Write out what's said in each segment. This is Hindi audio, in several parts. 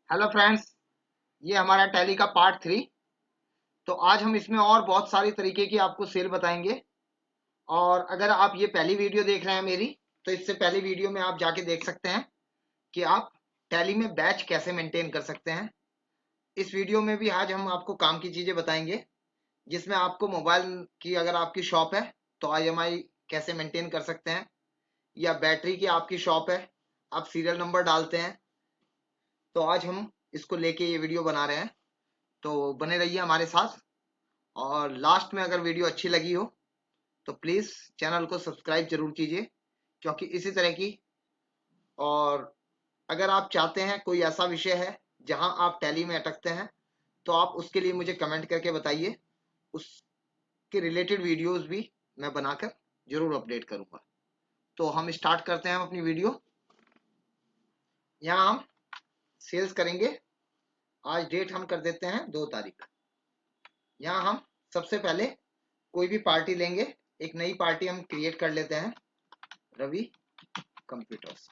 हेलो फ्रेंड्स, ये हमारा टैली का पार्ट 3। तो आज हम इसमें और बहुत सारी तरीके की आपको सेल बताएंगे। और अगर आप ये पहली वीडियो देख रहे हैं मेरी, तो इससे पहली वीडियो में आप जाके देख सकते हैं कि आप टैली में बैच कैसे मेंटेन कर सकते हैं। इस वीडियो में भी आज हम आपको काम की चीज़ें बताएंगे, जिसमें आपको मोबाइल की अगर आपकी शॉप है तो IMI कैसे मेंटेन कर सकते हैं, या बैटरी की आपकी शॉप है, आप सीरियल नंबर डालते हैं। तो आज हम इसको लेके ये वीडियो बना रहे हैं, तो बने रहिए हमारे साथ। और लास्ट में अगर वीडियो अच्छी लगी हो तो प्लीज़ चैनल को सब्सक्राइब जरूर कीजिए, क्योंकि इसी तरह की। और अगर आप चाहते हैं कोई ऐसा विषय है जहां आप टैली में अटकते हैं, तो आप उसके लिए मुझे कमेंट करके बताइए। उसके रिलेटेड वीडियोस भी मैं बनाकर जरूर अपडेट करूंगा। तो हम स्टार्ट करते हैं अपनी वीडियो। यहाँ हम सेल्स करेंगे। आज डेट हम कर देते हैं 2 तारीख। यहाँ हम सबसे पहले कोई भी पार्टी लेंगे। एक नई पार्टी हम क्रिएट कर लेते हैं, रवि कंप्यूटर्स।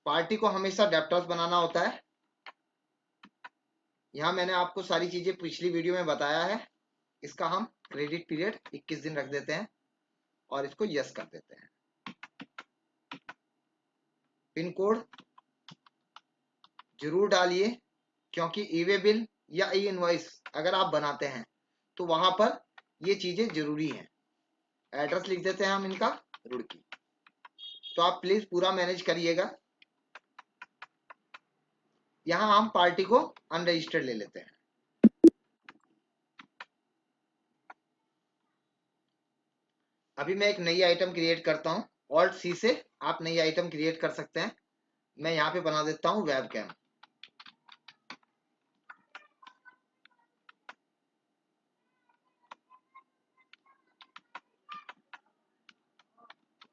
पार्टी को हमेशा डेप्टर्स बनाना होता है। यहाँ मैंने आपको सारी चीजें पिछली वीडियो में बताया है। इसका हम क्रेडिट पीरियड 21 दिन रख देते हैं और इसको यस कर देते हैं। पिन कोड जरूर डालिए, क्योंकि ई वे बिल या ई इनवॉइस अगर आप बनाते हैं तो वहां पर ये चीजें जरूरी हैं। एड्रेस लिख देते हैं हम इनका, रुड़की। तो आप प्लीज पूरा मैनेज करिएगा। यहाँ हम पार्टी को अनरजिस्टर्ड ले लेते हैं। अभी मैं एक नई आइटम क्रिएट करता हूँ। ऑल्ट सी से आप नई आइटम क्रिएट कर सकते हैं। मैं यहाँ पे बना देता हूँ वेब कैम।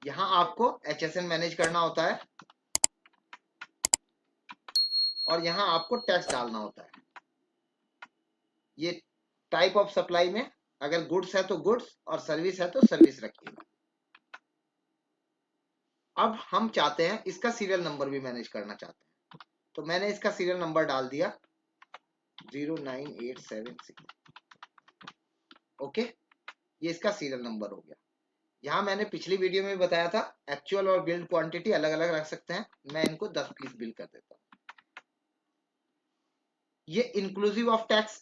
यहाँ आपको HSN मैनेज करना होता है और यहाँ आपको टैक्स डालना होता है। ये टाइप ऑफ सप्लाई में अगर गुड्स है तो गुड्स और सर्विस है तो सर्विस रखिएगा। अब हम चाहते हैं इसका सीरियल नंबर भी मैनेज करना चाहते हैं, तो मैंने इसका सीरियल नंबर डाल दिया 09876। ओके, ये इसका सीरियल नंबर हो गया। यहाँ मैंने पिछली वीडियो में बताया था एक्चुअल और बिल्ड क्वांटिटी अलग अलग रख सकते हैं। मैं इनको 10 पीस बिल कर देता हूँ। ये इंक्लूसिव ऑफ टैक्स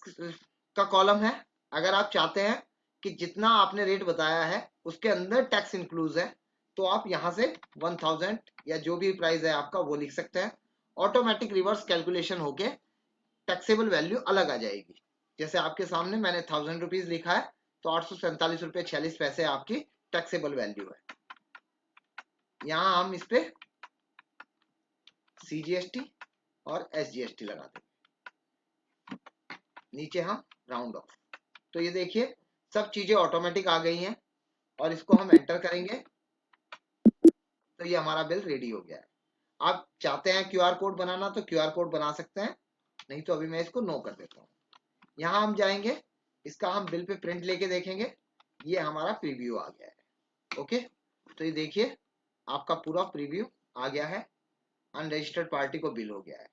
का कॉलम है। अगर आप चाहते हैं कि जितना आपने रेट बताया है उसके अंदर टैक्स इंक्लूज है, तो आप यहाँ से 1000 या जो भी प्राइस है आपका वो लिख सकते हैं। ऑटोमेटिक रिवर्स कैलकुलेशन होके टैक्सेबल वैल्यू अलग आ जाएगी। जैसे आपके सामने मैंने 1000 रुपीज लिखा है, तो 847 रुपये 46 पैसे आपकी टैक्सेबल वैल्यू है। यहाँ हम इस पे CGST और SGST लगा देंगे। नीचे हम राउंड ऑफ। तो ये देखिए सब चीजें ऑटोमेटिक आ गई हैं और इसको हम एंटर करेंगे तो ये हमारा बिल रेडी हो गया है। आप चाहते हैं QR कोड बनाना तो QR कोड बना सकते हैं, नहीं तो अभी मैं इसको नो कर देता हूँ। यहाँ हम जाएंगे, इसका हम बिल पे प्रिंट लेके देखेंगे। ये हमारा प्रीव्यू आ गया है। ओके, तो ये देखिए आपका पूरा प्रीव्यू आ गया है। अनरजिस्टर्ड पार्टी को बिल हो गया है।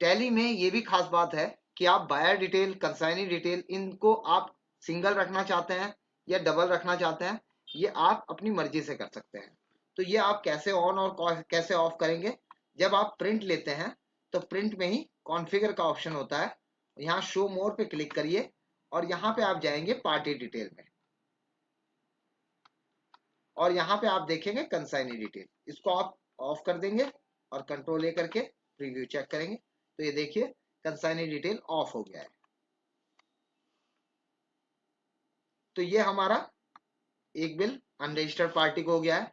टैली में ये भी खास बात है कि आप बायर डिटेल, कंसाइनी डिटेल, इनको आप सिंगल रखना चाहते हैं या डबल रखना चाहते हैं, ये आप अपनी मर्जी से कर सकते हैं। तो ये आप कैसे ऑन और कैसे ऑफ करेंगे, जब आप प्रिंट लेते हैं तो प्रिंट में ही कॉन्फ़िगर का ऑप्शन होता है। यहाँ शो मोर पे क्लिक करिए और यहाँ पे आप जाएंगे पार्टी डिटेल में, और यहाँ पे आप देखेंगे कंसाइनी डिटेल। इसको आप ऑफ कर देंगे और कंट्रोल A करके प्रीव्यू चेक करेंगे तो ये देखिए कंसाइनी डिटेल ऑफ हो गया है। तो ये हमारा एक बिल अनरजिस्टर्ड पार्टी को हो गया है।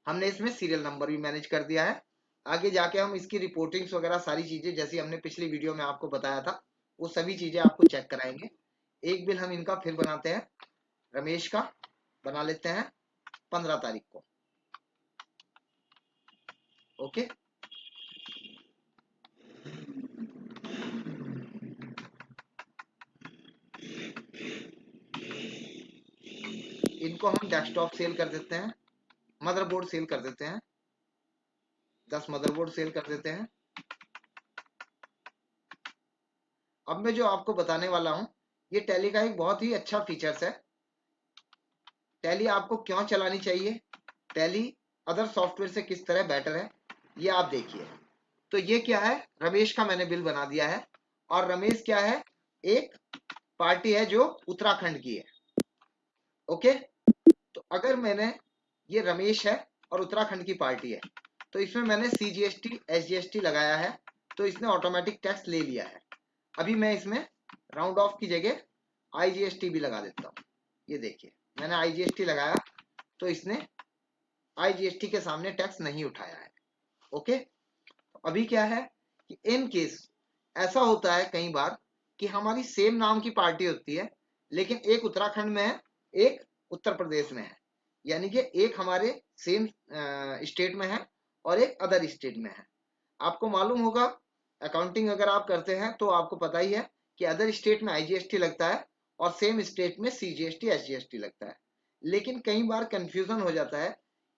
हमने इसमें सीरियल नंबर भी मैनेज कर दिया है। आगे जाके हम इसकी रिपोर्टिंग्स वगैरह सारी चीजें जैसी हमने पिछली वीडियो में आपको बताया था वो सभी चीजें आपको चेक कराएंगे। एक बिल हम इनका फिर बनाते हैं, रमेश का बना लेते हैं 15 तारीख को। ओके, इनको हम डेस्कटॉप सेल कर देते हैं, मदरबोर्ड सेल कर देते हैं। 10 मदरबोर्ड सेल कर देते हैं। अब मैं जो आपको बताने वाला हूं, ये टैली का एक बहुत ही अच्छा फीचर्स है। टैली आपको क्यों चलानी चाहिए, टैली अदर सॉफ्टवेयर से किस तरह बेटर है, ये आप देखिए। तो ये क्या है, रमेश का मैंने बिल बना दिया है, और रमेश क्या है, एक पार्टी है जो उत्तराखंड की है। ओके, तो अगर मैंने, ये रमेश है और उत्तराखंड की पार्टी है, तो इसमें मैंने CGST SGST लगाया है, तो इसने ऑटोमेटिक टैक्स ले लिया है। अभी मैं इसमें राउंड ऑफ की जगह IGST भी लगा देता हूँ। ये देखिए मैंने IGST लगाया, तो इसने IGST के सामने टैक्स नहीं उठाया है। ओके, तो अभी क्या है कि इन केस ऐसा होता है कई बार कि हमारी सेम नाम की पार्टी होती है, लेकिन एक उत्तराखंड में है, एक उत्तर प्रदेश में है, यानी कि एक हमारे सेम स्टेट में है और एक अदर स्टेट में है। आपको मालूम होगा, अकाउंटिंग अगर आप करते हैं तो आपको पता ही है कि अदर स्टेट में IGST लगता है और सेम स्टेट में CGST SGST लगता है। लेकिन कई बार कंफ्यूजन हो जाता है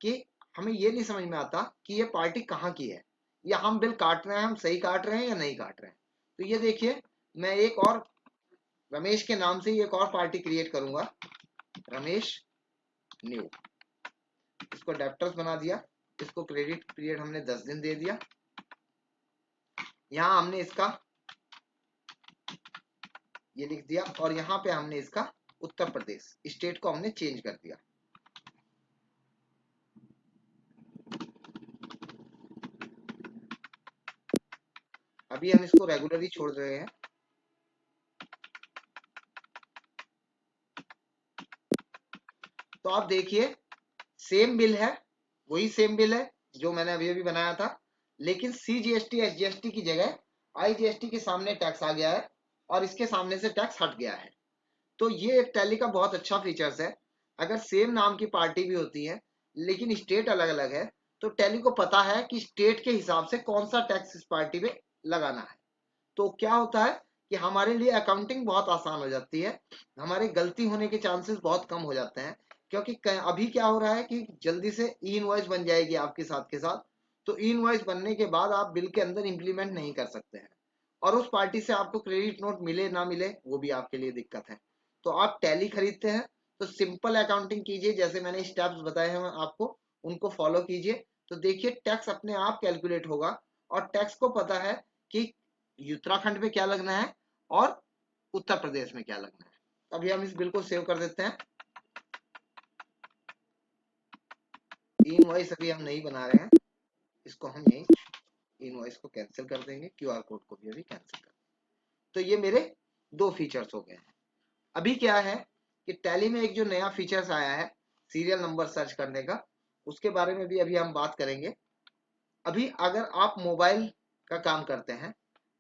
कि हमें ये नहीं समझ में आता कि ये पार्टी कहाँ की है, या हम बिल काट रहे हैं, हम सही काट रहे हैं या नहीं काट रहे हैं। तो ये देखिए, मैं एक और रमेश के नाम से ही एक और पार्टी क्रिएट करूंगा, रमेश न्यू। इसको डेप्टर्स बना दिया, इसको क्रेडिट पीरियड हमने 10 दिन दे दिया। यहाँ हमने इसका ये लिख दिया, और यहाँ पे हमने इसका उत्तर प्रदेश स्टेट को हमने चेंज कर दिया। अभी हम इसको रेगुलरली छोड़ रहे हैं। तो आप देखिए, सेम बिल है, वही सेम बिल है जो मैंने अभी अभी बनाया था, लेकिन CGST SGST की जगह IGST के सामने टैक्स आ गया है और इसके सामने से टैक्स हट गया है। तो ये एक टैली का बहुत अच्छा फीचर्स है। अगर सेम नाम की पार्टी भी होती है लेकिन स्टेट अलग अलग है, तो टैली को पता है कि स्टेट के हिसाब से कौन सा टैक्स इस पार्टी में लगाना है। तो क्या होता है कि हमारे लिए अकाउंटिंग बहुत आसान हो जाती है, हमारे गलती होने के चांसेस बहुत कम हो जाते हैं। क्योंकि अभी क्या हो रहा है कि जल्दी से ई इनवॉइस बन जाएगी आपके साथ के साथ, तो ई इनवॉइस बनने के बाद आप बिल के अंदर इंप्लीमेंट नहीं कर सकते हैं, और उस पार्टी से आपको क्रेडिट नोट मिले ना मिले वो भी आपके लिए दिक्कत है। तो आप टैली खरीदते हैं तो सिंपल अकाउंटिंग कीजिए, जैसे मैंने स्टेप्स बताए हैं आपको, उनको फॉलो कीजिए। तो देखिए टैक्स अपने आप कैलकुलेट होगा, और टैक्स को पता है कि उत्तराखंड में क्या लगना है और उत्तर प्रदेश में क्या लगना है। अभी हम इस बिल को सेव कर देते हैं। इनवॉइस अभी हम नहीं बना रहे हैं, इसको हम यही इनवॉइस को कैंसिल कर देंगे, QR कोड को भी अभी कैंसिल कर देंगे। तो ये मेरे दो फीचर्स हो गए हैं। अभी क्या है कि टैली में एक जो नया फीचर्स आया है सीरियल नंबर सर्च करने का, उसके बारे में भी अभी हम बात करेंगे। अभी अगर आप मोबाइल का काम करते हैं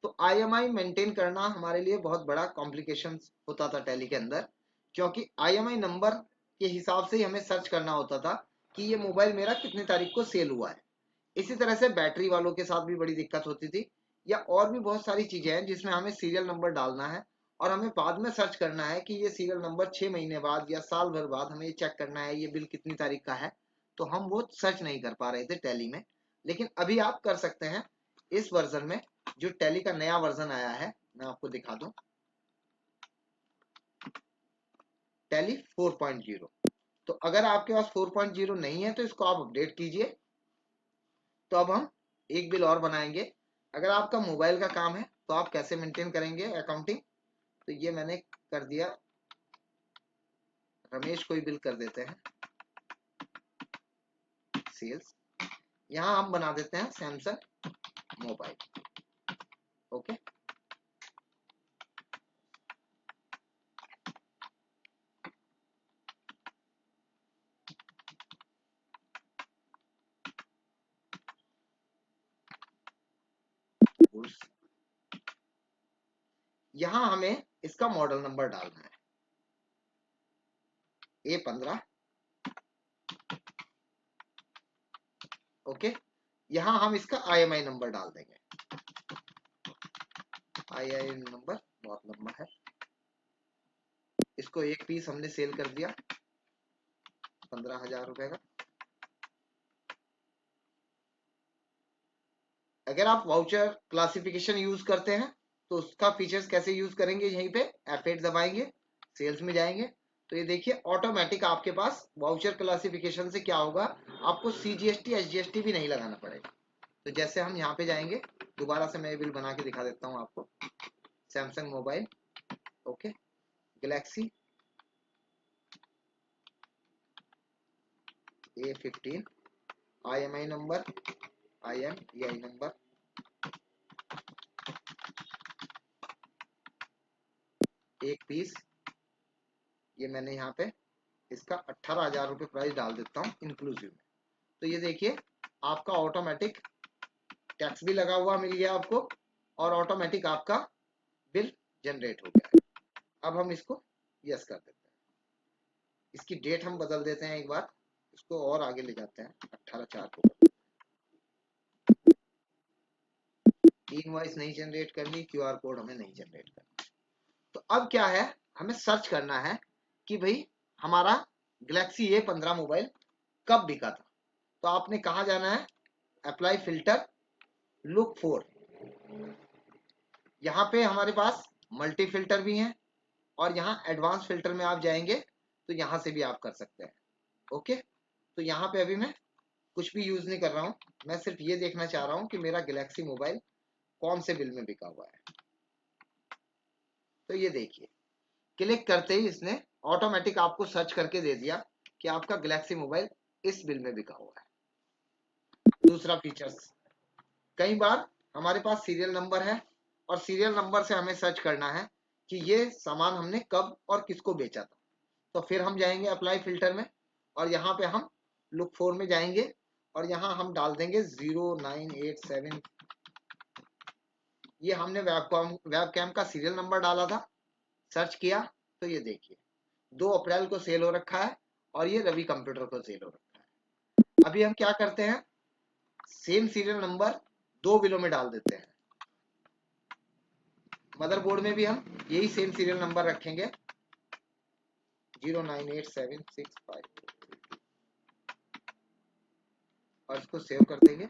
तो IMI मेंटेन करना हमारे लिए बहुत बड़ा कॉम्प्लिकेशन होता था टैली के अंदर, क्योंकि IMI नंबर के हिसाब से ही हमें सर्च करना होता था कि ये मोबाइल मेरा कितनी तारीख को सेल हुआ है। इसी तरह से बैटरी वालों के साथ भी बड़ी दिक्कत होती थी, या और भी बहुत सारी चीजें हैं जिसमें हमें सीरियल नंबर डालना है और हमें बाद में सर्च करना है कि ये सीरियल नंबर 6 महीने बाद या साल भर बाद हमें ये चेक करना है ये बिल कितनी तारीख का है। तो हम वो सर्च नहीं कर पा रहे थे टैली में, लेकिन अभी आप कर सकते हैं इस वर्जन में। जो टैली का नया वर्जन आया है मैं आपको दिखा दूं, टैली 4.0। तो अगर आपके पास 4.0 नहीं है तो इसको आप अपडेट कीजिए। तो अब हम एक बिल और बनाएंगे। अगर आपका मोबाइल का काम है तो आप कैसे मेंटेन करेंगे अकाउंटिंग, तो ये मैंने कर दिया, रमेश को ही बिल कर देते हैं सेल्स। यहाँ हम बना देते हैं सैमसंग मोबाइल। ओके, यहाँ हमें इसका मॉडल नंबर डालना है A15। ओके, यहाँ हम इसका IMI नंबर डाल देंगे। IMI नंबर बहुत लंबा है, इसको एक पीस हमने सेल कर दिया 15,000 रुपए का। अगर आप वाउचर क्लासिफिकेशन यूज करते हैं तो उसका फीचर्स कैसे यूज करेंगे, यहीं पे F8 दबाएंगे, सेल्स में जाएंगे, तो ये देखिए ऑटोमेटिक आपके पास वाउचर क्लासिफिकेशन से क्या होगा, आपको CGST SGST भी नहीं लगाना पड़ेगा। तो जैसे हम यहाँ पे जाएंगे, दोबारा से मैं बिल बना के दिखा देता हूँ आपको। Samsung mobile, okay, Galaxy A15, IMI number, IMEI number, एक पीस, ये मैंने यहाँ पे इसका 18,000 रुपये प्राइस डाल देता हूँ इंक्लूसिव में। तो ये देखिए आपका ऑटोमेटिक टैक्स भी लगा हुआ मिल गया आपको, और ऑटोमेटिक आपका बिल जनरेट हो गया है। अब हम इसको यस कर देते हैं। इसकी डेट हम बदल देते हैं एक बार, इसको और आगे ले जाते हैं, 18/4 को। इनवॉइस नहीं जनरेट करनी, QR कोड हमें नहीं जनरेट करना। तो अब क्या है, हमें सर्च करना है कि भाई हमारा गैलेक्सी A15 मोबाइल कब बिका था। तो आपने कहा जाना है, अप्लाई फिल्टर, लुक फॉर। यहाँ पे हमारे पास मल्टी फिल्टर भी हैं, और यहाँ एडवांस फिल्टर में आप जाएंगे तो यहाँ से भी आप कर सकते हैं। ओके, तो यहाँ पे अभी मैं कुछ भी यूज नहीं कर रहा हूँ, मैं सिर्फ ये देखना चाह रहा हूँ कि मेरा गैलेक्सी मोबाइल कौन से बिल में बिका हुआ है। तो ये देखिए, क्लिक करते ही इसने ऑटोमेटिक आपको सर्च करके दे दिया कि आपका गैलेक्सी मोबाइल इस बिल में बिका हुआ है। दूसरा फीचर्स, कई बार हमारे पास सीरियल नंबर है, और सीरियल नंबर से हमें सर्च करना है कि ये सामान हमने कब और किसको बेचा था। तो फिर हम जाएंगे अप्लाई फिल्टर में, और यहाँ पे हम लुक फॉर में जाएंगे, और यहाँ हम डाल देंगे 0987। ये हमने वेबकैम का सीरियल नंबर डाला था, सर्च किया, तो ये देखिए 2 अप्रैल को सेल हो रखा है, और ये रवि कंप्यूटर को सेल हो रखा है। अभी हम क्या करते हैं, सेम सीरियल नंबर 2 बिलों में डाल देते हैं। मदरबोर्ड में भी हम यही सेम सीरियल नंबर रखेंगे, 098765, और इसको सेव कर देंगे।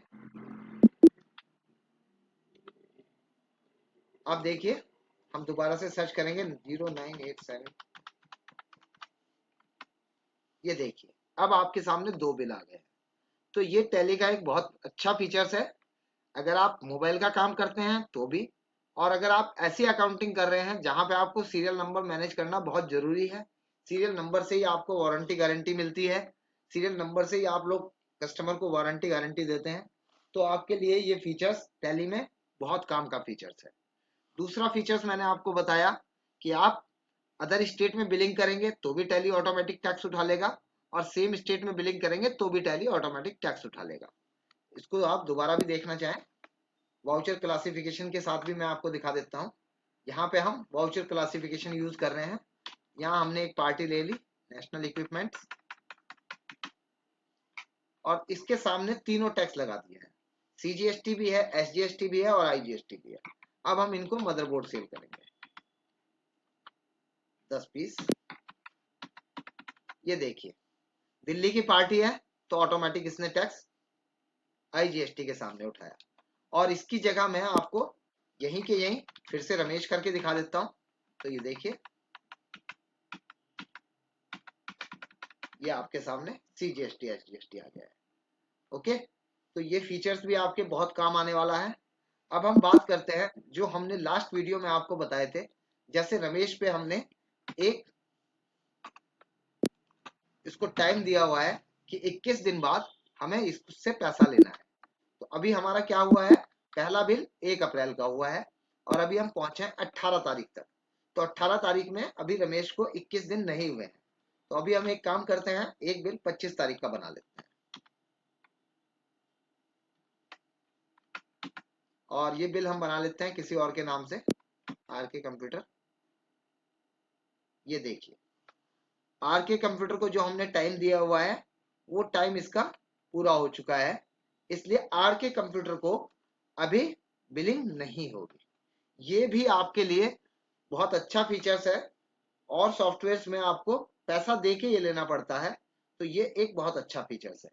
अब देखिए हम दोबारा से सर्च करेंगे 0987, ये देखिए अब आपके सामने 2 बिल आ गए। तो ये टैली का एक बहुत अच्छा फीचर्स है, अगर आप मोबाइल का काम करते हैं तो भी, और अगर आप ऐसी अकाउंटिंग कर रहे हैं जहां पे आपको सीरियल नंबर मैनेज करना बहुत जरूरी है। सीरियल नंबर से ही आपको वारंटी गारंटी मिलती है, सीरियल नंबर से ही आप लोग कस्टमर को वारंटी गारंटी देते हैं। तो आपके लिए ये फीचर्स टैली में बहुत काम का फीचर्स है। दूसरा फीचर्स मैंने आपको बताया कि आप अदर स्टेट में बिलिंग करेंगे तो भी टैली ऑटोमेटिक टैक्स उठा लेगा, और सेम स्टेट में बिलिंग करेंगे तो भी टैली ऑटोमेटिक टैक्स उठा लेगा। इसको आप दोबारा भी देखना चाहें, वाउचर क्लासिफिकेशन के साथ भी मैं आपको दिखा देता हूँ। यहाँ पे हम वाउचर क्लासिफिकेशन यूज कर रहे हैं। यहाँ हमने एक पार्टी ले ली, नेशनल इक्विपमेंट, और इसके सामने तीनों टैक्स लगा दिए हैं, CGST भी है, SGST भी है, और IGST भी है। अब हम इनको मदरबोर्ड सेल करेंगे, 10 पीस। ये देखिए दिल्ली की पार्टी है, तो ऑटोमेटिक इसने टैक्स IGST के सामने उठाया, और इसकी जगह मैं आपको यहीं के यहीं फिर से रमेश करके दिखा देता हूं। तो ये देखिए ये आपके सामने CGST SGST आ गया है। ओके, तो ये फीचर्स भी आपके बहुत काम आने वाला है। अब हम बात करते हैं जो हमने लास्ट वीडियो में आपको बताए थे, जैसे रमेश पे हमने एक इसको टाइम दिया हुआ है कि 21 दिन बाद हमें इससे पैसा लेना है। तो अभी हमारा क्या हुआ है, पहला बिल 1 अप्रैल का हुआ है, और अभी हम पहुंचे हैं 18 तारीख तक। तो 18 तारीख में अभी रमेश को 21 दिन नहीं हुए हैं। तो अभी हम एक काम करते हैं, एक बिल 25 तारीख का बना लेते हैं, और ये बिल हम बना लेते हैं किसी और के नाम से, RK कंप्यूटर। ये देखिए RK कंप्यूटर को जो हमने टाइम दिया हुआ है वो टाइम इसका पूरा हो चुका है, इसलिए RK कंप्यूटर को अभी बिलिंग नहीं होगी। ये भी आपके लिए बहुत अच्छा फीचर्स है, और सॉफ्टवेयर में आपको पैसा दे के ये लेना पड़ता है, तो ये एक बहुत अच्छा फीचर्स है।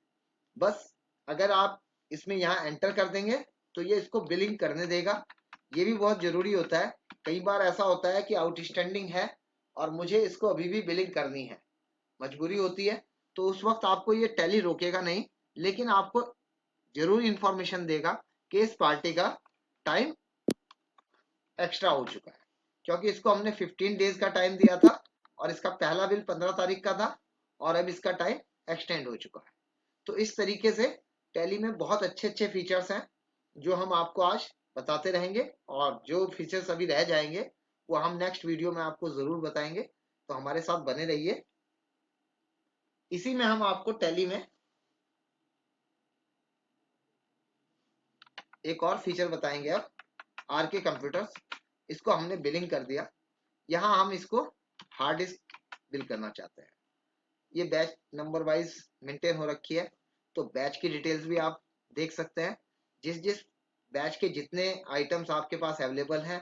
बस अगर आप इसमें यहाँ एंटर कर देंगे तो ये इसको बिलिंग करने देगा। ये भी बहुत जरूरी होता है। कई बार ऐसा होता है कि आउटस्टैंडिंग है और मुझे इसको अभी भी बिलिंग करनी है, मजबूरी होती है, तो उस वक्त आपको ये टैली रोकेगा नहीं, लेकिन आपको जरूर इंफॉर्मेशन देगा कि इस पार्टी का टाइम एक्स्ट्रा हो चुका है, क्योंकि इसको हमने 15 डेज का टाइम दिया था और इसका पहला बिल 15 तारीख का था और अब इसका टाइम एक्सटेंड हो चुका है। तो इस तरीके से टैली में बहुत अच्छे अच्छे फीचर्स हैं जो हम आपको आज बताते रहेंगे, और जो फीचर्स अभी रह जाएंगे वो हम नेक्स्ट वीडियो में आपको जरूर बताएंगे। तो हमारे साथ बने रहिए। इसी में हम आपको टैली में एक और फीचर बताएंगे। अब आर के कंप्यूटर्स, इसको हमने बिलिंग कर दिया। यहाँ हम इसको हार्ड डिस्क बिल करना चाहते हैं। ये बैच नंबर वाइज मेंटेन हो रखी है, तो बैच की डिटेल्स भी आप देख सकते हैं। जिस जिस बैच के जितने आइटम्स आपके पास अवेलेबल हैं,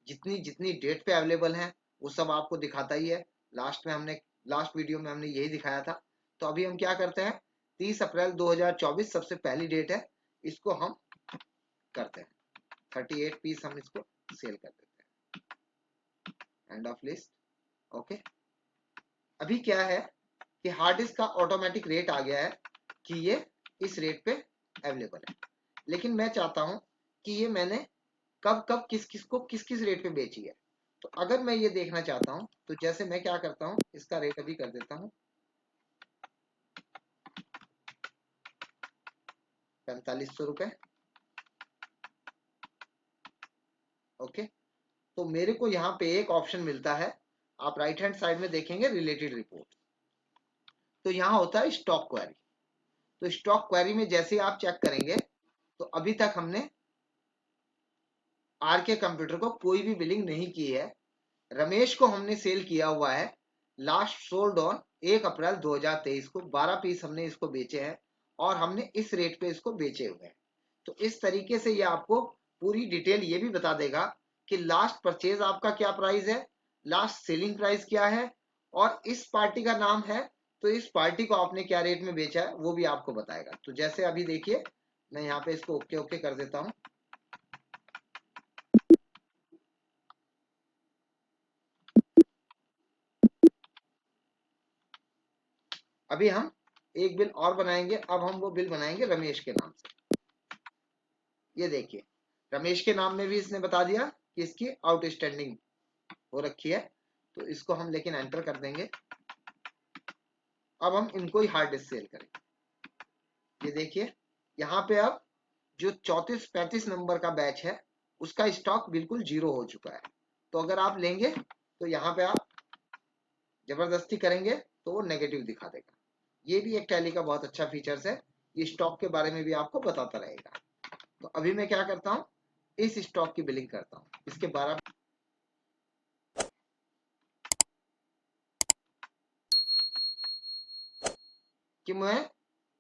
जितनी जितनी डेट पे अवेलेबल हैं, वो सब आपको दिखाता ही है। लास्ट वीडियो में हमने यही दिखाया था। तो अभी हम क्या करते हैं, 30 अप्रैल 2024 सबसे पहली डेट है, इसको हम करते हैं 38 पीस हम इसको सेल कर देते हैं। End of list. ओके। अभी क्या है कि हार्ड डिस्क का ऑटोमेटिक रेट आ गया है कि ये इस रेट पे अवेलेबल है, लेकिन मैं चाहता हूं कि ये मैंने कब कब किस किस को किस किस रेट पे बेची है। तो अगर मैं ये देखना चाहता हूं तो जैसे मैं क्या करता हूं, इसका रेट अभी कर देता हूं 4500 रुपए। ओके। तो मेरे को यहाँ पे एक ऑप्शन मिलता है, आप राइट हैंड साइड में देखेंगे रिलेटेड रिपोर्ट, तो यहाँ होता है स्टॉक क्वेरी। तो स्टॉक क्वेरी में जैसे आप चेक करेंगे तो अभी तक हमने आर के कंप्यूटर को कोई भी बिलिंग नहीं की है। रमेश को हमने सेल किया हुआ है, लास्ट सोल्ड ऑन 1 अप्रैल 2023 को 12 पीस हमने इसको बेचे हैं और हमने इस रेट पे इसको बेचे हुए हैं। तो इस तरीके से ये आपको पूरी डिटेल ये भी बता देगा कि लास्ट परचेज आपका क्या प्राइस है, लास्ट सेलिंग प्राइस क्या है, और इस पार्टी का नाम है तो इस पार्टी को आपने क्या रेट में बेचा है वो भी आपको बताएगा। तो जैसे अभी देखिए, मैं यहाँ पे इसको ओके ओके कर देता हूँ। अभी हम एक बिल और बनाएंगे। अब हम वो बिल बनाएंगे रमेश के नाम से। ये देखिए, रमेश के नाम में भी इसने बता दिया कि इसकी आउटस्टैंडिंग हो रखी है, तो इसको हम लेकिन एंटर कर देंगे। अब हम इनको ही हार्ड डिस्क सेल करेंगे। ये देखिए, यहाँ पे अब जो 34-35 नंबर का बैच है उसका स्टॉक बिल्कुल जीरो हो चुका है। तो अगर आप लेंगे तो यहाँ पे आप जबरदस्ती करेंगे तो वो नेगेटिव दिखा देगा। ये भी एक टैली का बहुत अच्छा फीचर्स है, ये स्टॉक के बारे में भी आपको बताता रहेगा। तो अभी मैं क्या करता हूँ, इस स्टॉक की बिलिंग करता हूँ। इसके 12 कि मैं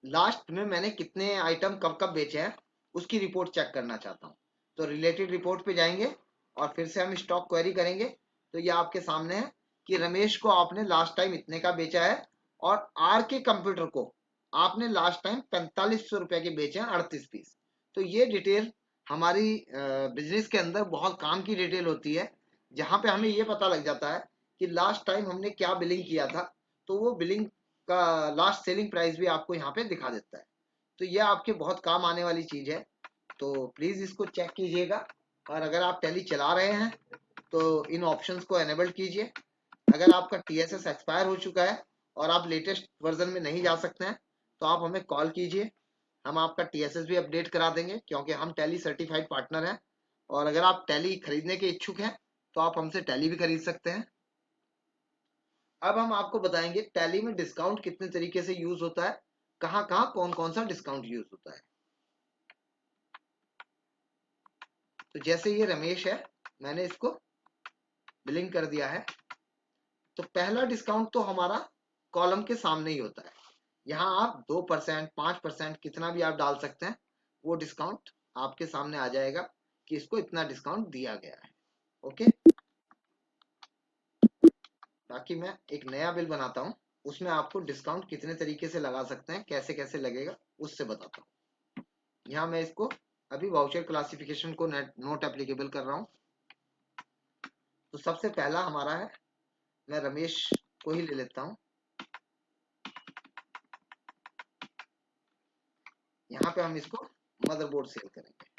लास्ट में मैंने कितने आइटम कब कब बेचे हैं उसकी रिपोर्ट चेक करना चाहता हूँ। तो रिलेटेड रिपोर्ट पे जाएंगे और फिर से हम स्टॉक क्वेरी करेंगे। तो ये आपके सामने है कि रमेश को आपने लास्ट टाइम इतने का बेचा है और आर के कंप्यूटर को आपने लास्ट टाइम 4500 रुपए के बेचे हैं 38 पीस। तो ये डिटेल हमारी बिजनेस के अंदर बहुत काम की डिटेल होती है, जहां पे हमें ये पता लग जाता है कि लास्ट टाइम हमने क्या बिलिंग किया था। तो वो बिलिंग का लास्ट सेलिंग प्राइस भी आपको यहाँ पे दिखा देता है। तो ये आपके बहुत काम आने वाली चीज है, तो प्लीज इसको चेक कीजिएगा। और अगर आप टैली चला रहे हैं तो इन ऑप्शंस को एनेबल कीजिए। अगर आपका टीएसएस एक्सपायर हो चुका है और आप लेटेस्ट वर्जन में नहीं जा सकते हैं तो आप हमें कॉल कीजिए, हम आपका टीएसएस भी अपडेट करा देंगे, क्योंकि हम टैली सर्टिफाइड पार्टनर हैं। और अगर आप टैली खरीदने के इच्छुक हैं तो आप हमसे टैली भी खरीद सकते हैं। अब हम आपको बताएंगे टैली में डिस्काउंट कितने तरीके से यूज होता है, कहाँ कहाँ कौन कौन सा डिस्काउंट यूज होता है। तो जैसे ये रमेश है, मैंने इसको बिलिंग कर दिया है। तो पहला डिस्काउंट तो हमारा कॉलम के सामने ही होता है। यहाँ आप 2%, 5% कितना भी आप डाल सकते हैं, वो डिस्काउंट आपके सामने आ जाएगा कि इसको इतना डिस्काउंट दिया गया है। ओके। बाकी मैं एक नया बिल बनाता हूँ, उसमें आपको डिस्काउंट कितने तरीके से लगा सकते हैं, कैसे कैसे लगेगा उससे बताता हूँ। यहाँ मैं इसको अभी वाउचर क्लासिफिकेशन को नोट एप्लीकेबल कर रहा हूँ। तो सबसे पहला हमारा है, मैं रमेश को ही ले लेता हूँ। यहाँ पे हम इसको मदरबोर्ड सेल करेंगे।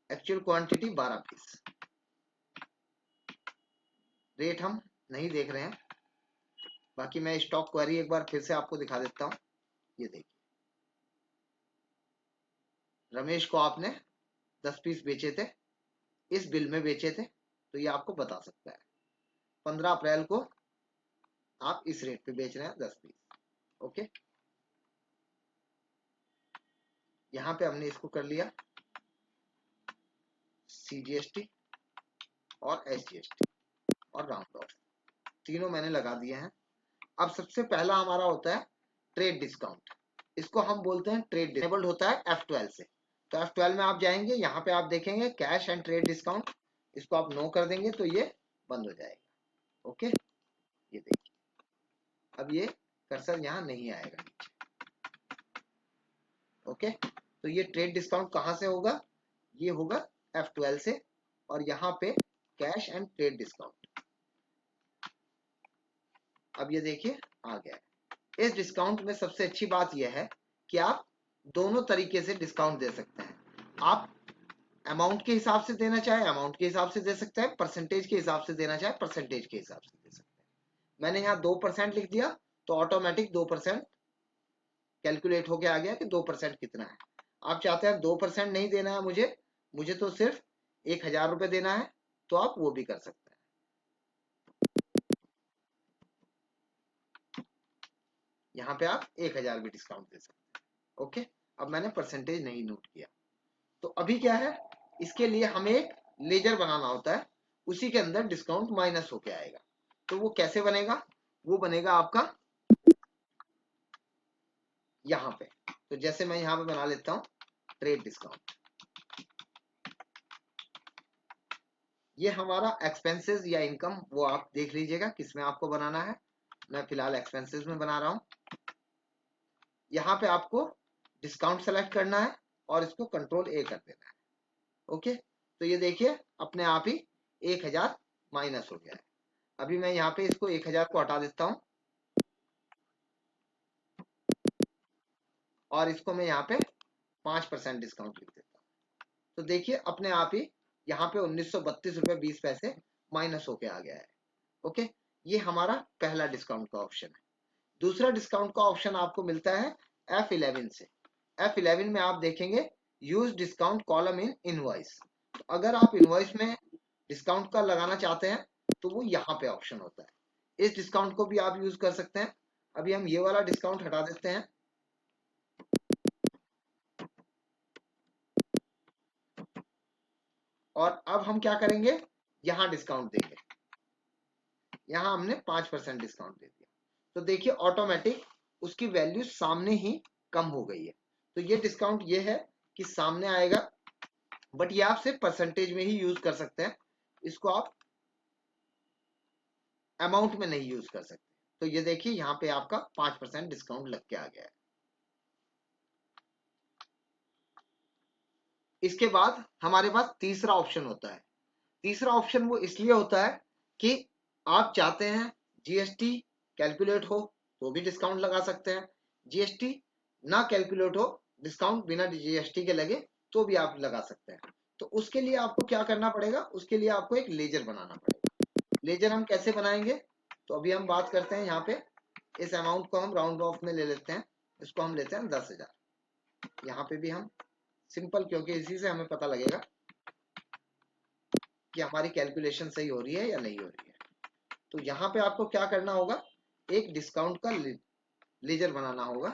Actual quantity 12 piece. रेट हम नहीं देख रहे हैं, बाकी मैं स्टॉक क्वेरी एक बार फिर से आपको दिखा देता हूँ। ये देखिए, रमेश को आपने 10 पीस बेचे थे, इस बिल में बेचे थे, तो ये आपको बता सकता है। 15 अप्रैल को आप इस रेट पे बेच रहे हैं 10 पीस। ओके, यहाँ पे हमने इसको कर लिया CGST और SGST और राउंड ऑफ, तीनों मैंने लगा दिए हैं। अब सबसे पहला हमारा होता है ट्रेड डिस्काउंट। इसको हम बोलते हैं ट्रेड इनेबल्ड होता है F12 से। तो F12 में आप जाएंगे, यहाँ पे आप देखेंगे कैश एंड ट्रेड डिस्काउंट, इसको आप नो कर देंगे तो ये बंद हो जाएगा। ओके, ये देखिए, अब ये कर्सर यहाँ नहीं आएगा नीचे। ओके, तो ये ट्रेड डिस्काउंट कहाँ से होगा? ये होगा F12 से, और यहाँ पे कैश एंड ट्रेड डिस्काउंट। अब ये देखिए आ गया है। इस डिस्काउंट में सबसे अच्छी बात यह है कि आप दोनों तरीके से डिस्काउंट दे सकते हैं। आप अमाउंट के हिसाब से देना चाहे अमाउंट के हिसाब से दे सकते हैं, परसेंटेज के हिसाब से देना चाहे परसेंटेज के हिसाब से दे सकते हैं। मैंने यहाँ 2% लिख दिया तो ऑटोमेटिक 2% कैलकुलेट होके आ गया कि 2% कितना है। आप चाहते हैं 2% नहीं देना है मुझे तो सिर्फ 1000 रुपये देना है, तो आप वो भी कर सकते हैं। यहाँ पे आप 1000 भी डिस्काउंट दे सकते हैं। ओके, अब मैंने परसेंटेज नहीं नोट किया। तो अभी क्या है, इसके लिए हमें एक लेजर बनाना होता है, उसी के अंदर डिस्काउंट माइनस होके आएगा। तो वो कैसे बनेगा? वो बनेगा आपका यहाँ पे। तो जैसे मैं यहाँ पे बना लेता हूँ ट्रेड डिस्काउंट। ये हमारा एक्सपेंसेस या इनकम, वो आप देख लीजिएगा किसमें आपको बनाना है। मैं फिलहाल एक्सपेंसेस में बना रहा हूँ। यहाँ पे आपको डिस्काउंट सेलेक्ट करना है और इसको कंट्रोल A कर देना है। ओके, तो ये देखिए अपने आप ही 1000 माइनस हो गया है। अभी मैं यहाँ पे इसको 1000 को हटा देता हूँ और इसको मैं यहाँ पे 5% डिस्काउंट लिख देता हूँ। तो देखिए अपने आप ही यहाँ पे 1932 रुपये 20 पैसे माइनस होके आ गया है। ओके, ये हमारा पहला डिस्काउंट का ऑप्शन है। दूसरा डिस्काउंट का ऑप्शन आपको मिलता है F11 से। F11 में आप देखेंगे use discount column in invoice. तो अगर आप इनवॉइस में डिस्काउंट का लगाना चाहते हैं तो वो यहाँ पे ऑप्शन होता है। इस डिस्काउंट को भी आप यूज कर सकते हैं। अभी हम ये वाला डिस्काउंट हटा देते हैं और अब हम क्या करेंगे, यहाँ डिस्काउंट देंगे। यहाँ हमने 5% डिस्काउंट दे दिया, तो देखिए ऑटोमेटिक उसकी वैल्यू सामने ही कम हो गई है। तो ये डिस्काउंट ये है कि सामने आएगा, बट ये आप सिर्फ परसेंटेज में ही यूज कर सकते हैं, इसको आप अमाउंट में नहीं यूज कर सकते। तो ये देखिए यहाँ पे आपका 5% डिस्काउंट लग के आ गया है। इसके बाद हमारे पास तीसरा ऑप्शन होता है। तीसरा ऑप्शन वो इसलिए होता है कि आप चाहते हैं जीएसटी कैलकुलेट हो तो भी डिस्काउंट लगा सकते हैं, जीएसटी ना कैलकुलेट हो, डिस्काउंट बिना जीएसटी के लगे तो भी आप लगा सकते हैं। तो उसके लिए आपको क्या करना पड़ेगा, उसके लिए आपको एक लेजर बनाना पड़ेगा। लेजर हम कैसे बनाएंगे, तो अभी हम बात करते हैं यहाँ पे। इस अमाउंट को हम राउंड ऑफ में ले लेते हैं, इसको हम लेते हैं 10,000। यहाँ पे भी हम सिंपल, क्योंकि इसी से हमें पता लगेगा कि हमारी कैलकुलेशन सही हो रही है या नहीं हो रही है। तो यहाँ पे आपको क्या करना होगा, एक डिस्काउंट का लेजर बनाना होगा,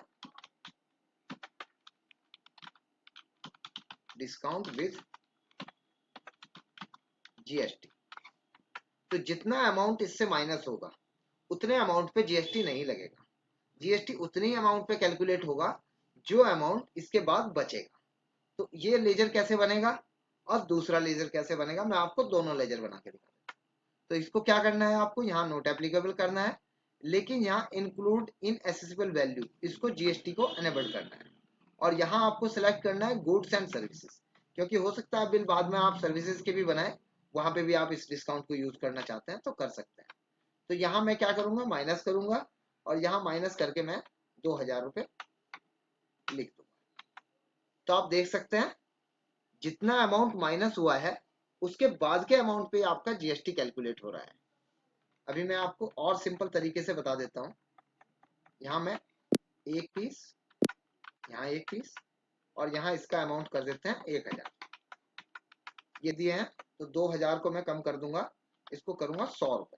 डिस्काउंट विद जीएसटी। तो जितना अमाउंट इससे माइनस होगा उतने अमाउंट पे जीएसटी नहीं लगेगा, जीएसटी उतने ही अमाउंट पे कैलकुलेट होगा जो अमाउंट इसके बाद बचेगा। तो ये लेजर कैसे बनेगा और दूसरा लेजर कैसे बनेगा, मैं आपको दोनों लेजर बना के दिखा देता हूं। तो इसको क्या करना है, आपको यहाँ नोट एप्लीकेबल करना है, लेकिन यहाँ इंक्लूड इन एसेसिबल वैल्यू, इसको जीएसटी को एनेबल करना है और यहाँ आपको सिलेक्ट करना है गुड्स एंड सर्विसेज, क्योंकि हो सकता है बिल बाद में आप सर्विसेज के भी बनाए, वहां पे भी आप इस डिस्काउंट को यूज करना चाहते हैं तो कर सकते हैं। तो यहाँ मैं क्या करूंगा, माइनस करूंगा और यहाँ माइनस करके मैं 2000 रुपये लिख दूंगा। तो आप देख सकते हैं जितना अमाउंट माइनस हुआ है उसके बाद के अमाउंट पे आपका जीएसटी कैलकुलेट हो रहा है। अभी मैं आपको और सिंपल तरीके से बता देता हूँ। यहाँ मैं एक पीस, यहाँ एक पीस और यहाँ इसका अमाउंट कर देते हैं 1000, ये दिए हैं। तो 2000 को मैं कम कर दूंगा, इसको करूंगा 100 रुपए।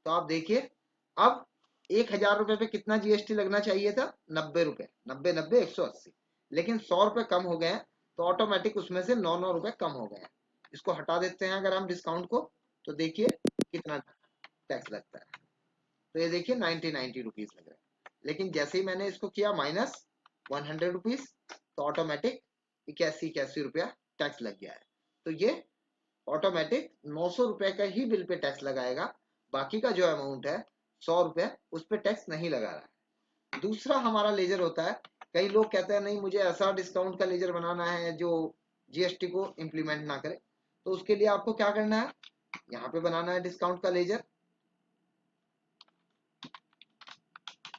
तो आप देखिए अब 1000 रुपए पे कितना जीएसटी लगना चाहिए था, 90 रुपए, 90 90 180, लेकिन 100 रुपए कम हो गए हैं तो ऑटोमेटिक उसमें से 9 रुपए कम हो गए हैं। इसको हटा देते हैं अगर हम डिस्काउंट को, तो देखिए कितना टैक्स लगता है। तो ये देखिए 90 रुपीज लग रहा है, लेकिन जैसे ही मैंने इसको किया माइनस 100 रुपीज तो ऑटोमेटिक 81 रुपया टैक्स लग गया है। तो ये ऑटोमेटिक 900 रुपए का ही बिल पे टैक्स लगाएगा, बाकी का जो अमाउंट है 100 रुपए उस पे टैक्स नहीं लगा रहा है। दूसरा हमारा लेजर होता है, कई लोग कहते हैं नहीं मुझे ऐसा डिस्काउंट का लेजर बनाना है जो जीएसटी को इम्प्लीमेंट ना करे। तो उसके लिए आपको क्या करना है, यहाँ पे बनाना है डिस्काउंट का लेजर,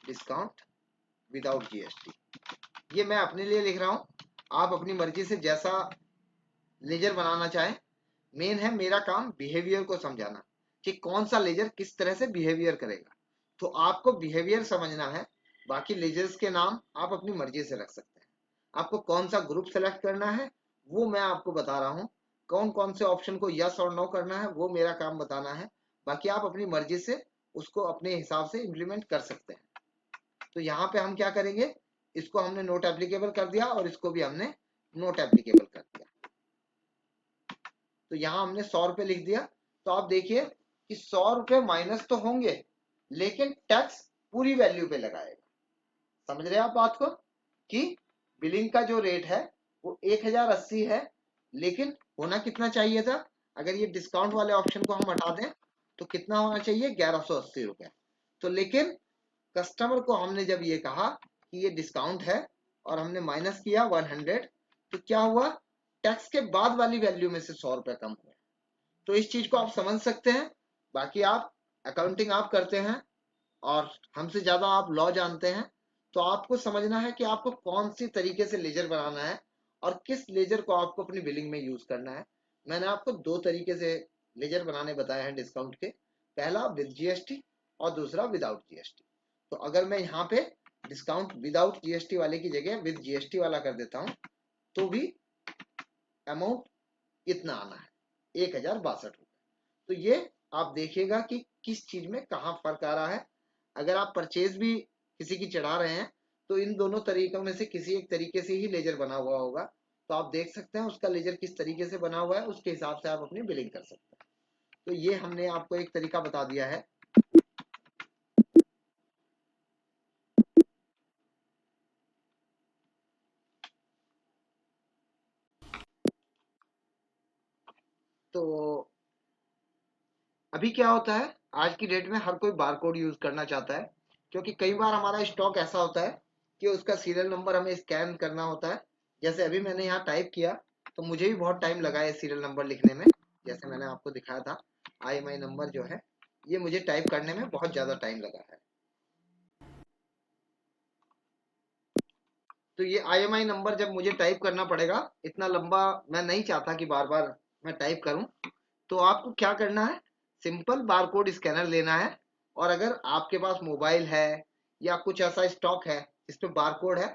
डिस्काउंट विदाउट जीएसटी। ये मैं अपने लिए लिख रहा हूं, आप अपनी मर्जी से जैसा लेजर बनाना चाहें। मेन है मेरा काम बिहेवियर को समझाना कि कौन सा लेजर किस तरह से बिहेवियर करेगा। तो आपको बिहेवियर समझना है, बाकी लेजर्स के नाम आप अपनी मर्जी से रख सकते हैं। आपको कौन सा ग्रुप सेलेक्ट करना है वो मैं आपको बता रहा हूँ, कौन कौन से ऑप्शन को यस और नो करना है वो मेरा काम बताना है। बाकी आप अपनी मर्जी से उसको अपने हिसाब से इम्प्लीमेंट कर सकते हैं। तो यहाँ पे हम क्या करेंगे, इसको हमने नोट एप्लीकेबल कर दिया और इसको भी हमने नोट एप्लीकेबल कर दिया। तो यहाँ हमने 100 रुपए लिख दिया। तो आप देखिए कि 100 रुपए माइनस तो होंगे लेकिन टैक्स पूरी वैल्यू पे लगाएगा। समझ रहे हैं आप बात को, कि बिलिंग का जो रेट है वो 1080 है, लेकिन होना कितना चाहिए था, अगर ये डिस्काउंट वाले ऑप्शन को हम हटा दें तो कितना होना चाहिए, 1180 रुपए। तो लेकिन कस्टमर को हमने जब ये कहा कि ये डिस्काउंट है और हमने माइनस किया 100, तो क्या हुआ, टैक्स के बाद वाली वैल्यू में से 100 रुपए कम हुए। तो इस चीज को आप समझ सकते हैं। बाकी आप अकाउंटिंग आप करते हैं और हमसे ज्यादा आप लॉ जानते हैं, तो आपको समझना है कि आपको कौन सी तरीके से लेजर बनाना है और किस लेजर को आपको अपनी बिलिंग में यूज करना है। मैंने आपको दो तरीके से लेजर बनाने बताए हैं डिस्काउंट के, पहला विद जीएसटी और दूसरा विदाउट जीएसटी। तो अगर मैं यहाँ पे डिस्काउंट विदाउट जीएसटी वाले की जगह विद जीएसटी वाला कर देता हूँ तो भी अमाउंट इतना आना है, 1062 रुपए। तो ये आप देखिएगा कि किस चीज में कहाँ फर्क आ रहा है। अगर आप परचेज भी किसी की चढ़ा रहे हैं तो इन दोनों तरीकों में से किसी एक तरीके से ही लेजर बना हुआ होगा, तो आप देख सकते हैं उसका लेजर किस तरीके से बना हुआ है, उसके हिसाब से आप अपनी बिलिंग कर सकते हैं। तो ये हमने आपको एक तरीका बता दिया है। तो अभी क्या होता है, आज की डेट में हर कोई बारकोड यूज करना चाहता है, क्योंकि कई बार हमारा स्टॉक ऐसा होता है कि उसका सीरियल नंबर हमें स्कैन करना होता है। जैसे अभी मैंने यहाँ टाइप किया तो मुझे भी बहुत टाइम लगा है सीरियल नंबर लिखने में। जैसे मैंने आपको दिखाया था IMI नंबर जो है ये मुझे टाइप करने में बहुत ज्यादा टाइम लगा है। तो ये IMI नंबर जब मुझे टाइप करना पड़ेगा, इतना लंबा मैं नहीं चाहता कि बार बार मैं टाइप करूं। तो आपको क्या करना है, सिंपल बारकोड स्कैनर लेना है, और अगर आपके पास मोबाइल है या कुछ ऐसा स्टॉक है इस पे बारकोड है,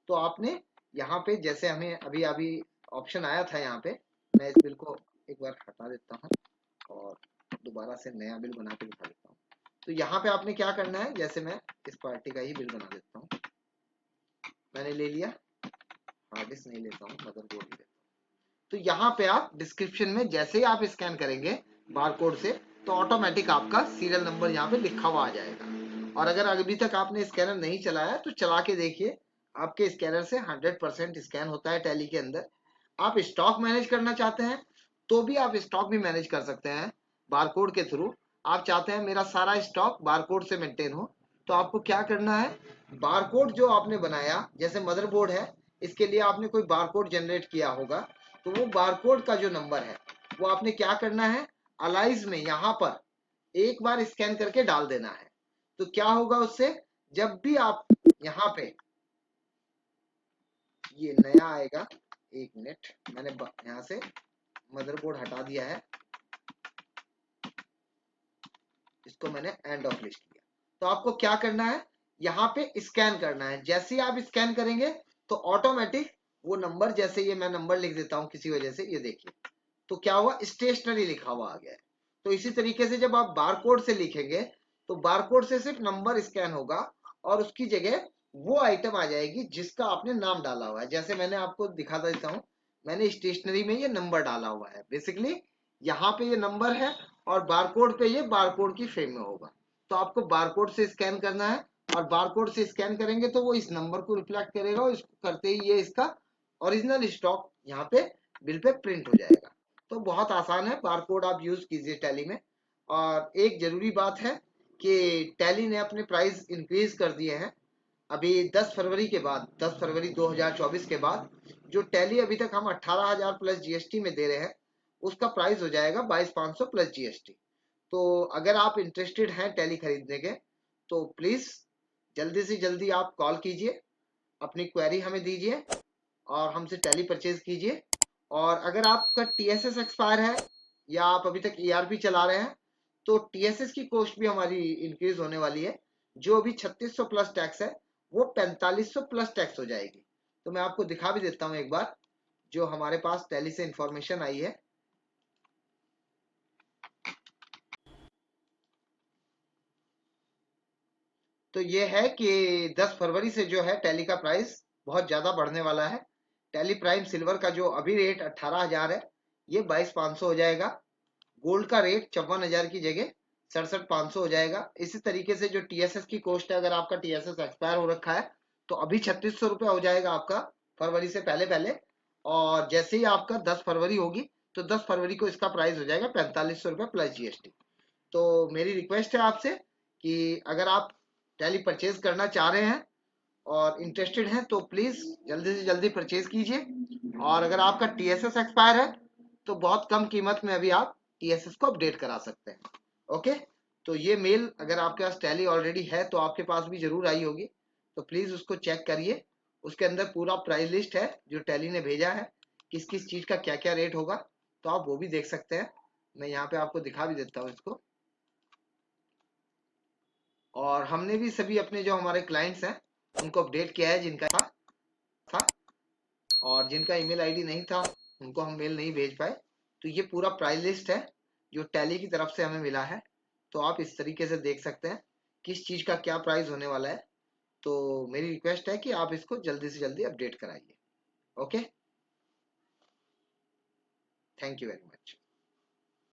तो आपने यहाँ पे जैसे हमें अभी अभी ऑप्शन आया था, यहाँ पे मैं इस बिल को एक बार हटा देता हूँ और दोबारा से नया बिल बना के दिखा देता हूँ। तो यहाँ पे आपने क्या करना है, जैसे मैं इस पार्टी का ही बिल बना देता हूँ, मैंने ले लिया, हार्ड डिस्क नहीं लेता हूँ, मदरबोर्ड ही लेता हूँ। तो यहाँ पे आप डिस्क्रिप्शन में जैसे ही आप स्कैन करेंगे बारकोड से, तो ऑटोमेटिक आपका सीरियल नंबर यहाँ पे लिखा हुआ आ जाएगा। और अगर अभी तक आपने स्कैनर नहीं चलाया तो चला के देखिए, आपके स्कैनर से 100% स्कैन होता है टैली के अंदर। आप स्टॉक मैनेज करना चाहते हैं तो भी आप स्टॉक भी मैनेज कर सकते हैं बारकोड के थ्रू। आप चाहते हैं मेरा सारा स्टॉक बारकोड से मेंटेन हो, तो आपको क्या करना है, बारकोड जो आपने बनाया, जैसे मदरबोर्ड है, इसके लिए आपने कोई बारकोड जनरेट किया होगा, तो वो बारकोड का जो नंबर है वो आपने क्या करना है, अलाइज में यहाँ पर एक बार स्कैन करके डाल देना है। तो क्या होगा उससे, जब भी आप यहाँ पे ये नया आएगा, एक मिनट, मैंने यहाँ से मदरबोर्ड हटा दिया है, इसको मैंने एंड ऑफ लिस्ट किया। तो आपको क्या करना है, यहाँ पे स्कैन करना है। जैसे ही आप स्कैन करेंगे तो ऑटोमेटिक वो नंबर, जैसे ये मैं नंबर लिख देता हूँ किसी वजह से, ये देखिए तो क्या हुआ, स्टेशनरी लिखा हुआ आ गया है। तो इसी तरीके से जब आप बारकोड से लिखेंगे तो बारकोड से सिर्फ नंबर स्कैन होगा और उसकी जगह वो आइटम आ जाएगी जिसका आपने नाम डाला हुआ है। जैसे मैंने आपको दिखा देता हूँ, मैंने स्टेशनरी में ये नंबर डाला हुआ है, बेसिकली यहाँ पे ये नंबर है और बारकोड पे ये बारकोड की फ्रेम में होगा। तो आपको बारकोड से स्कैन करना है और बारकोड से स्कैन करेंगे तो वो इस नंबर को रिफ्लेक्ट करेगा और इसको करते ही ये इसका ओरिजिनल स्टॉक यहाँ पे बिल पे प्रिंट हो जाएगा। तो बहुत आसान है, बारकोड आप यूज कीजिए टैली में। और एक जरूरी बात है कि टैली ने अपने प्राइस इंक्रीज कर दिए हैं। अभी 10 फरवरी के बाद, 10 फरवरी 2024 के बाद जो टैली अभी तक हम 18,000 प्लस जीएसटी में दे रहे हैं, उसका प्राइस हो जाएगा 22,500 प्लस जीएसटी। तो अगर आप इंटरेस्टेड हैं टैली खरीदने के, तो प्लीज जल्दी से जल्दी आप कॉल कीजिए, अपनी क्वेरी हमें दीजिए और हमसे टैली परचेज कीजिए। और अगर आपका टीएसएस एक्सपायर है या आप अभी तक ईआरपी चला रहे हैं, तो टीएसएस की कॉस्ट भी हमारी इंक्रीज होने वाली है। जो अभी 3600 प्लस टैक्स है वो 4500 प्लस टैक्स हो जाएगी। तो मैं आपको दिखा भी देता हूँ एक बार, जो हमारे पास टैली से इंफॉर्मेशन आई है। तो ये है कि 10 फरवरी से जो है टैली का प्राइस बहुत ज्यादा बढ़ने वाला है। टैली प्राइम सिल्वर का जो अभी रेट 18,000 है, ये 22,500 हो जाएगा। गोल्ड का रेट 54,000 की जगह 67,500 हो जाएगा। इसी तरीके से जो टीएसएस की कॉस्ट है, अगर आपका टीएसएस एक्सपायर हो रखा है तो अभी 3600 रुपया हो जाएगा आपका, फरवरी से पहले पहले। और जैसे ही आपका 10 फरवरी होगी तो 10 फरवरी को इसका प्राइस हो जाएगा 4500 रुपया प्लस जीएसटी। तो मेरी रिक्वेस्ट है आपसे कि अगर आप टैली परचेज करना चाह रहे हैं और इंटरेस्टेड हैं तो प्लीज जल्दी से जल्दी परचेज कीजिए। और अगर आपका टीएसएस एक्सपायर है तो बहुत कम कीमत में अभी आप टीएसएस को अपडेट करा सकते हैं। ओके, तो ये मेल अगर आपके पास टैली ऑलरेडी है तो आपके पास भी जरूर आई होगी, तो प्लीज उसको चेक करिए। उसके अंदर पूरा प्राइस लिस्ट है जो टैली ने भेजा है, किस किस चीज का क्या क्या रेट होगा, तो आप वो भी देख सकते हैं। मैं यहाँ पे आपको दिखा भी देता हूँ इसको। और हमने भी सभी अपने जो हमारे क्लाइंट्स हैं उनको अपडेट किया है, जिनका था और जिनका ईमेल आईडी नहीं था उनको हम मेल नहीं भेज पाए। तो ये पूरा प्राइस लिस्ट है जो टैली की तरफ से हमें मिला है। तो आप इस तरीके से देख सकते हैं किस चीज का क्या प्राइस होने वाला है। तो मेरी रिक्वेस्ट है कि आप इसको जल्दी से जल्दी अपडेट कराइए। Okay, thank you very much.